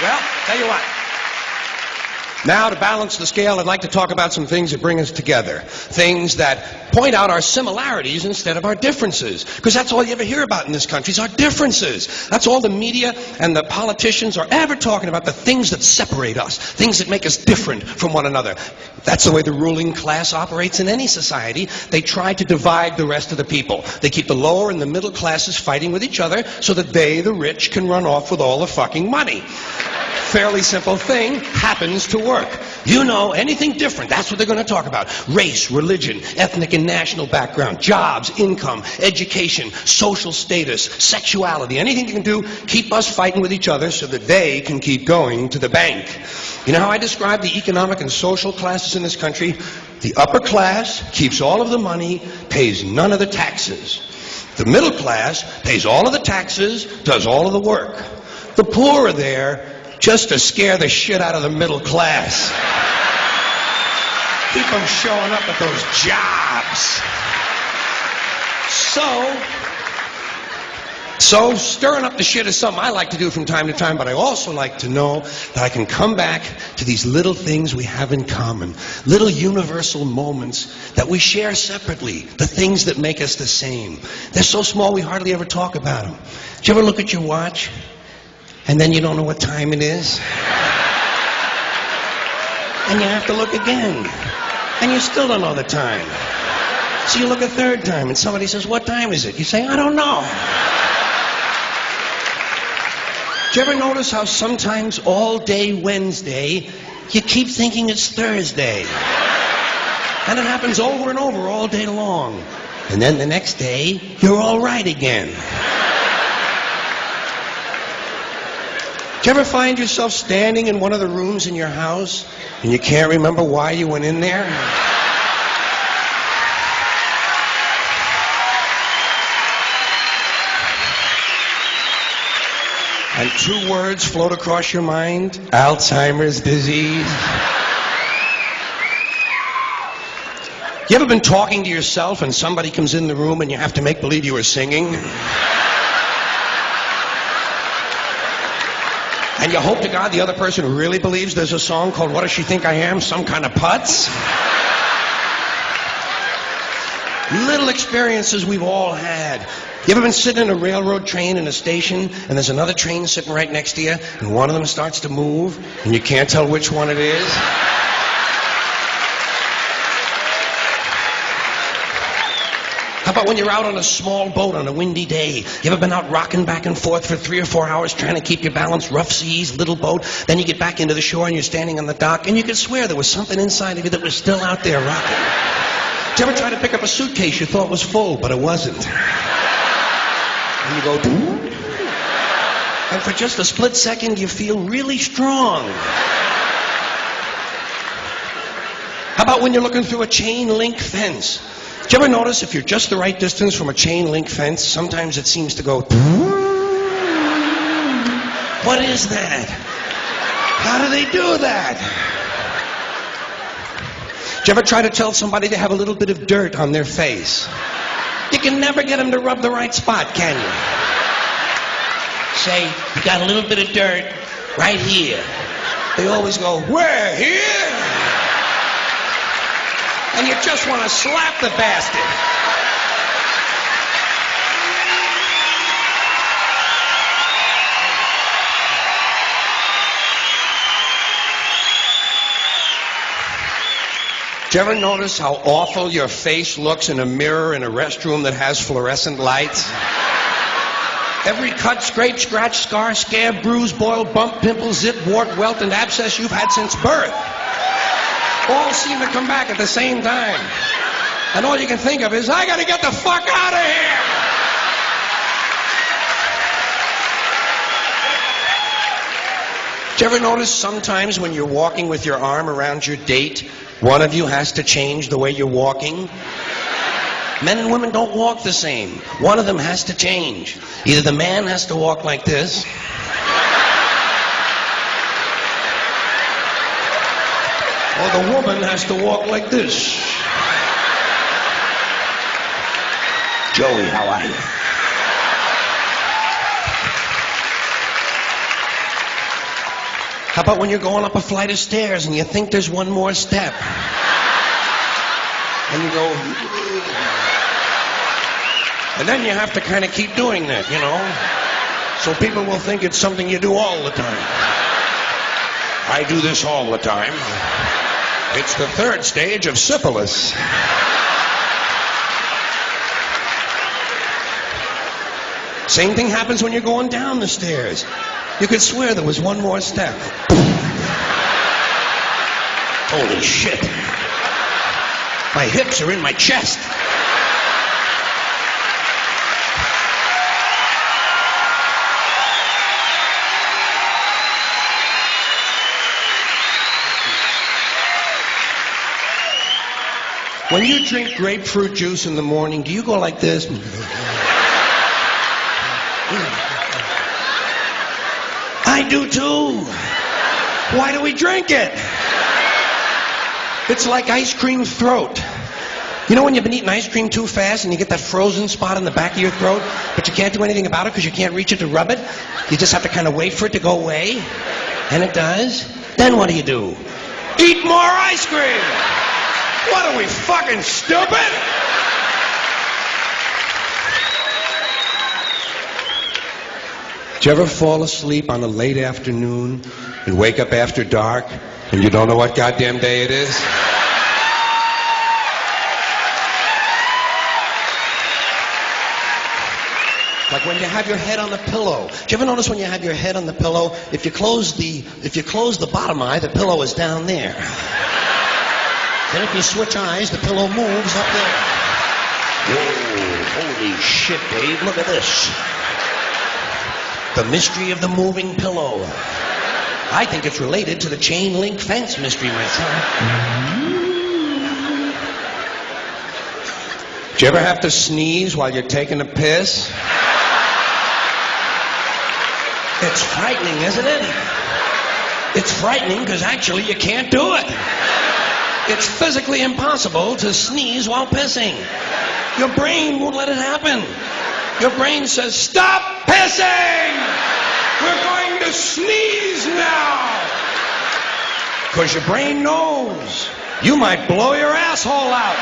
Well, tell you what. Now, to balance the scale, I'd like to talk about some things that bring us together. Things that point out our similarities instead of our differences. Because that's all you ever hear about in this country is our differences. That's all the media and the politicians are ever talking about, the things that separate us, things that make us different from one another. That's the way the ruling class operates in any society. They try to divide the rest of the people. They keep the lower and the middle classes fighting with each other so that they, the rich, can run off with all the fucking money. Fairly simple thing, happens to work. You know, anything different, that's what they're going to talk about. Race, religion, ethnic and national background, jobs, income, education, social status, sexuality, anything you can do, keep us fighting with each other so that they can keep going to the bank. You know how I describe the economic and social classes in this country? The upper class keeps all of the money, pays none of the taxes. The middle class pays all of the taxes, does all of the work. The poor are there just to scare the shit out of the middle class. Keep them showing up at those jobs. So stirring up the shit is something I like to do from time to time, but I also like to know that I can come back to these little things we have in common, little universal moments that we share separately, the things that make us the same. They're so small we hardly ever talk about them. Did you ever look at your watch? And then you don't know what time it is. And you have to look again. And you still don't know the time. So you look a third time and somebody says, "What time is it?" You say, "I don't know." Do you ever notice how sometimes all day Wednesday, you keep thinking it's Thursday? And it happens over and over all day long. And then the next day, you're all right again. Do you ever find yourself standing in one of the rooms in your house and you can't remember why you went in there? And two words float across your mind: Alzheimer's disease. You ever been talking to yourself and somebody comes in the room and you have to make believe you were singing? And you hope to God the other person really believes there's a song called "What Does She Think I Am?" Some kind of putz? Little experiences we've all had. You ever been sitting in a railroad train in a station and there's another train sitting right next to you and one of them starts to move and you can't tell which one it is? How about when you're out on a small boat on a windy day? You ever been out rocking back and forth for 3 or 4 hours trying to keep your balance? Rough seas, little boat. Then you get back into the shore and you're standing on the dock and you can swear there was something inside of you that was still out there rocking. Did you ever try to pick up a suitcase you thought was full, but it wasn't? And you go, and for just a split second you feel really strong. How about when you're looking through a chain link fence? Did you ever notice if you're just the right distance from a chain link fence, sometimes it seems to go, what is that? How do they do that? Did you ever try to tell somebody they have a little bit of dirt on their face? You can never get them to rub the right spot, can you? Say, "You got a little bit of dirt right here." They always go, "Where? Here?" And you just want to slap the bastard. Do you ever notice how awful your face looks in a mirror in a restroom that has fluorescent lights? Every cut, scrape, scratch, scar, scab, bruise, boil, bump, pimple, zip, wart, welt, and abscess you've had since birth all seem to come back at the same time. And all you can think of is, I gotta get the fuck out of here! Do you ever notice sometimes when you're walking with your arm around your date, one of you has to change the way you're walking? Men and women don't walk the same. One of them has to change. Either the man has to walk like this, or the woman has to walk like this. Joey, how are you? How about when you're going up a flight of stairs and you think there's one more step? And you go... And then you have to kind of keep doing that, you know? So people will think it's something you do all the time. I do this all the time. It's the third stage of syphilis. Same thing happens when you're going down the stairs. You could swear there was one more step. Holy shit. My hips are in my chest. When you drink grapefruit juice in the morning, do you go like this? I do too. Why do we drink it? It's like ice cream throat. You know when you've been eating ice cream too fast and you get that frozen spot in the back of your throat, but you can't do anything about it because you can't reach it to rub it? You just have to kind of wait for it to go away. And it does. Then what do? Eat more ice cream! What are we, fucking stupid? Did you ever fall asleep on a late afternoon and wake up after dark and you don't know what goddamn day it is? Like when you have your head on the pillow. Do you ever notice when you have your head on the pillow, if you close the bottom eye, the pillow is down there. Then if you switch eyes, the pillow moves up there. Whoa, holy shit, Dave, look at this. The mystery of the moving pillow. I think it's related to the chain link fence mystery myself. Did you ever have to sneeze while you're taking a piss? It's frightening, isn't it? It's frightening because actually you can't do it. It's physically impossible to sneeze while pissing. Your brain won't let it happen. Your brain says, stop pissing! We're going to sneeze now! Because your brain knows you might blow your asshole out.